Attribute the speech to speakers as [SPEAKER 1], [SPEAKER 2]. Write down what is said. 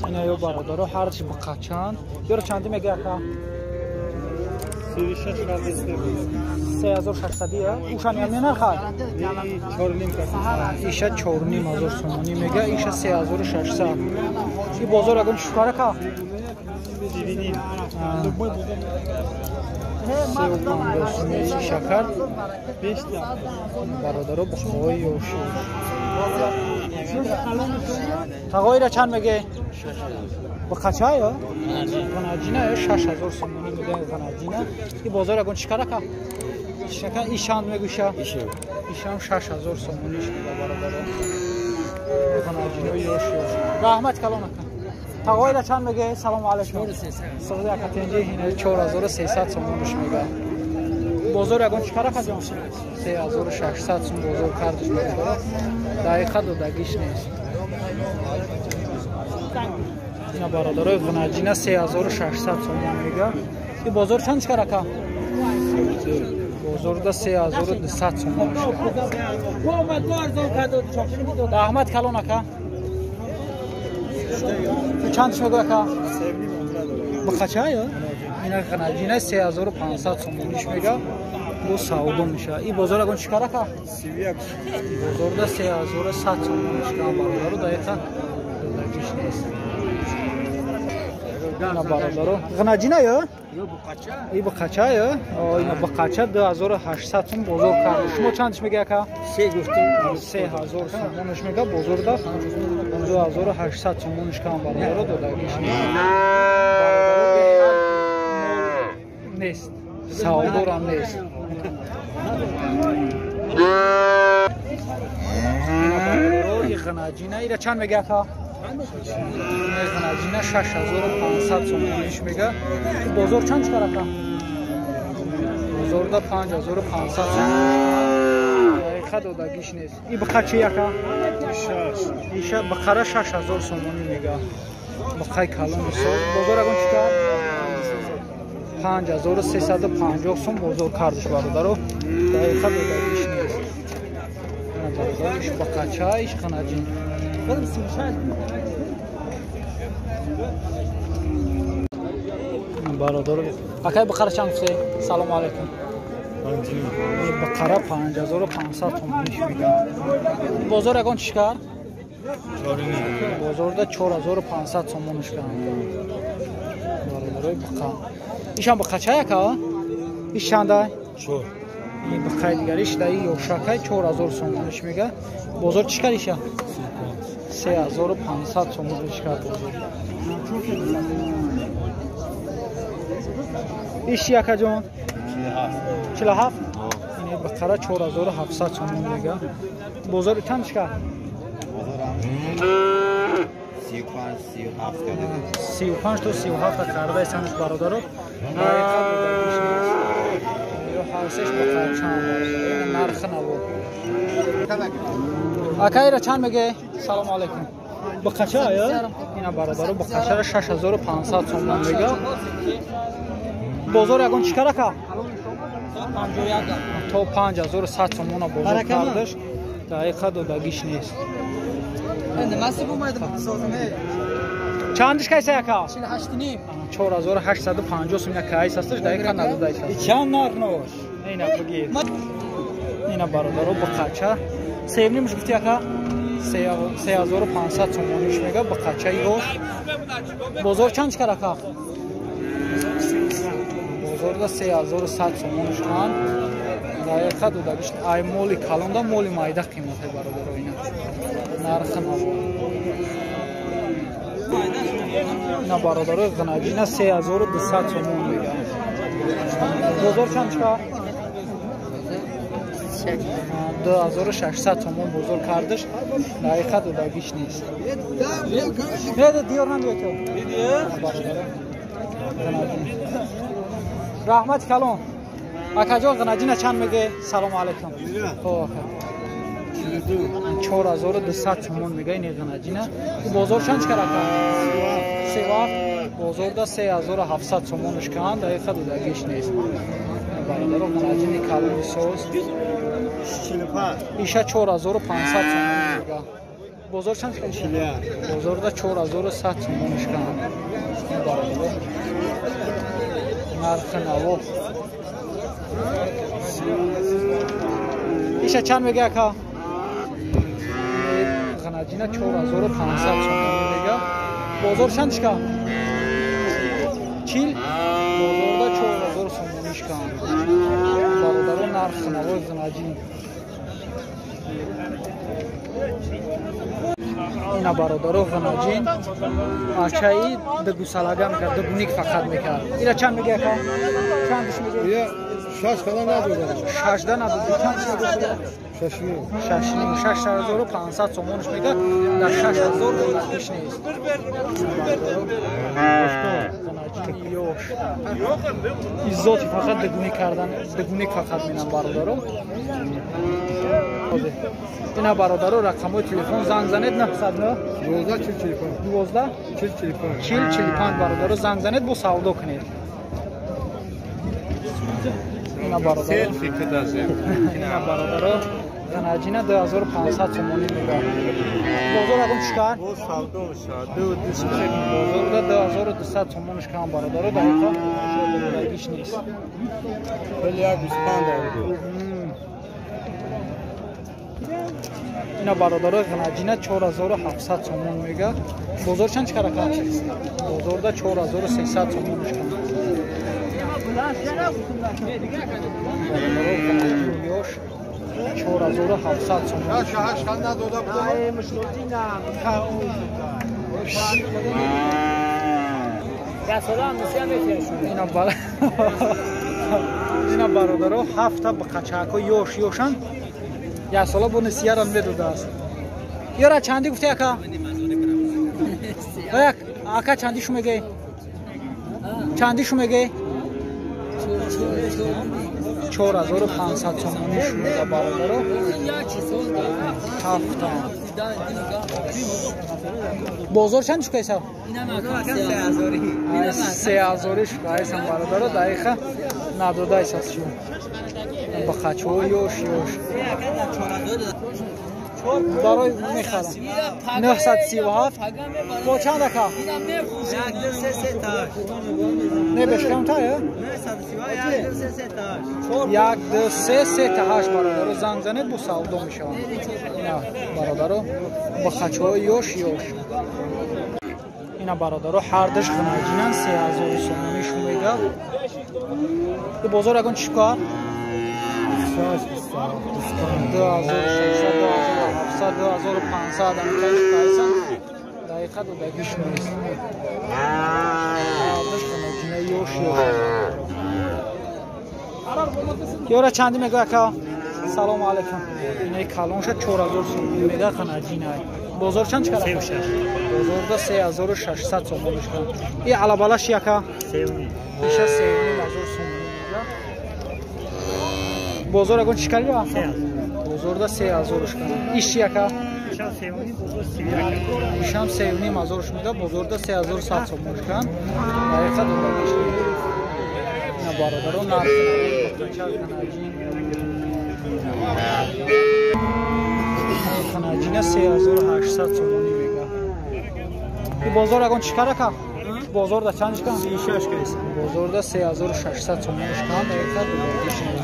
[SPEAKER 1] اینا یو برادرو هر چی بقچان یورو چندی میگه اکا 3600 اوشان یعنی نرخد ایشه 4500 سومونی میگه ایشه 3600 این بازار اگه چیکاره که 35 سومونی شکر برادرو بخوای یوشی تقایی را چند میگه بخچه یا؟ غناجینه 6000 سومونی میگه غناجینه این بازار اگه چیکاره که شکر ایشان میگوشه ایشان 6000 سومونیش میگه برادرو غناجینه یوشی رحمت کلام کن تقایی را چند میگه سلام علیکم سوزه اکتنجی اینه 4300 سومونیش میگه بازار اگه چیکاره که جان 3600 سوم بازار کردش برادرو دقیقه دو دقیقش نیست اینا برادرای غناجینه 3600 سوم میگه این بازار چند چیکاره که بازار ده 3200 سوم احمد کلون که چند میگه که بخچه یا اینا غناجینه 3500 سومونیش میگه دو سعودو میشه این بازار اگه چیکاره که بازار ده 3100 سومونیش که برادرو دقیقه دقیقش نیست اینا برادرو غناجینه یا این بقچه یا اینا بقچه 2800 سوم بازار کرده شما چندش میگه که 3000 سومونش میگه بازار ده 2800 سومونش که برادرو دقیقش نیست سعودو هم نیست این غناجینه ایره چند میگه که غناجینه 6500 سومونیش میگه بازار چند چکاره که بازار ده 5500 سومونیش دقیقه دو دقیقش نیست این بخچه یکه ایشه بخره 6000 سومونی میگه بخای کلون ساز بازار اگه چکار 5350 سوم بازار کردش برادرو دقیقه دو دقیقش نیست برادرش بقچه ایش غناجین برادرو اکای بقره چند گفته سلام علیکم بقره 5500 سومونیش میگه بازار اگه چیکار بازار ده 4500 سومونش کنه برادرای بقره ایشان بقچه که ایشان ده این بقچه دیگریش ده یوشکه 4000 سومونش میگه بازار چیکار ایشه 3500 سومونش کرد بازار ایش یکه جان 47 این بقره 4700 سومون میگه بازار چند چیکار 35 تا 37 کرده سنش برادرو حواسش بخیر چند نرخ نبود اکای را چند میگه سلام علیکم بقچه یا اینا برادرو بقچه 6500 سومون میگه بازار اگه چیکاره که تا 5100 سومون بازار کردش دقیقه دو دقیقش نیست چندش کیسه یکا 4850 سوم یک کیس هستش دقیقه نداده است چند نرخ نوش اینا بگیر اینا برادرو بقچه سیمنی مش گفتی یکا 3500 سومونیش میگه بقچه یوش بازار چند چکاره که بازار ده 3100 سومونش کن دقیقه دو دقیقش ای مولی کلون ده مولی مایده قیمته برادرو اینا نرخ نبود اینا برادرای غناجینه 3200 سومون میگه بازار چند چکار 2600 سومون بازار کردش دقیقه دو دقیقش نیست نه دیار نمیگه تو رحمت کلون اکجا غناجینه چند میگه سلام علیکم 4200 سومون میگه این غناجینه بازار چند چکاره سیوار بازار ده 3700 سومونش کن دقیقه دو دقیقش نیست برادرو غناجینی کلون سوز ایشه 4500 سومون میگه بازار چند کنه؟ بازار دا 4100 تومانش کنه. نرخ نوو ایشه چند میگه اکا؟ غناجینه 4500 تومانی میگه. بازار چند شکا؟ چیل؟ بازار دا 4000 تومانیش کنه. برادرو نرخ نوو غناجین. اینا برادرو غناجین آچایی به گوسالاگا میکرد دو گونیک فقط میکرد. اینا چند میگه اکا؟ چندش میگه؟
[SPEAKER 2] 6 کلا نداره.
[SPEAKER 1] 16 نداره. چندش میگه؟ 6500 تومانش میگه. در 6000 دلارش نیست. غناجین یوش ایزاتی فقط دگونی کردن دگونیک فقط مینن برادرو. اینا برادرو رقمای تلفن زنگ زنید 909
[SPEAKER 2] 12 45
[SPEAKER 1] 12 4045 برادرو زنگ زنید بو سودا کنید. اینا برادرو اینا برادرو غناجینه 2500 تومانی میگه. بازار اگه چیکار؟
[SPEAKER 2] بو سودا
[SPEAKER 1] بازار دا 2200 تومانش کام برادرو دقیقا رایگیش نیست.
[SPEAKER 2] ولی یک 25 داره.
[SPEAKER 1] اینا برادرای غناجینه 4700 تومان میگه. بازار چند چیکار کنه؟ بازار دا 4300 تومانش کنه. برادرای غناجین یوش 4700 تومان.
[SPEAKER 2] شهش خند نداده بودم.
[SPEAKER 1] اینا برادرها هفته به قچاکو یوشن یا سالا بو نسیه را میدوده است. یارا چندی گفته اکا؟ اکا چندیشو میگه؟ چندیشو میگه؟ 4500 تومانیش میگه برادرها هفته. بازار چندش که ایسا؟ 3000 که برادرها دقیقا نداده ایساست شون با خچه های یوش برای میخرم 937 با چند اکا؟ نه بشکم تا یا؟ 1 2 3 3 تا 8 برادرو زنگ زنید با سودا میشه. اینا برادرو با خچه های یوش اینا برادرو هر دش غناجینن 3000 تومانیش میگه. این بازار اگه چیکار؟ 2600 2700 2500 امکانش پایسن دقیقا دو دقیقش نیست. هردش غناجینه یوش یورا چندی میگه اکا؟ سلام علیکم. اینه کلان شد 4000 تومانی میگه غناجینه. بازار چند چکار؟ 36. بازار دا 3600 تومانش کن. این علابالاش یکا؟ 3.5. ایشه 3.5 تومانی میگه. بازار اگه چیکاری رو؟ بازار دا 3000ش کن. ایش یکا؟ ایشم 3.5 مازورش میده. بازار دا 3100 تومانش کن. دقیقا دولارش میده. اینا برادران نرخ غناجینه 3800 تومانی میگه. این بازار اگه چیکار کن؟ بازار دا چندش کن؟ 36 کن. بازار دا 3600 تومانش کن. دقیقا دولارش میده.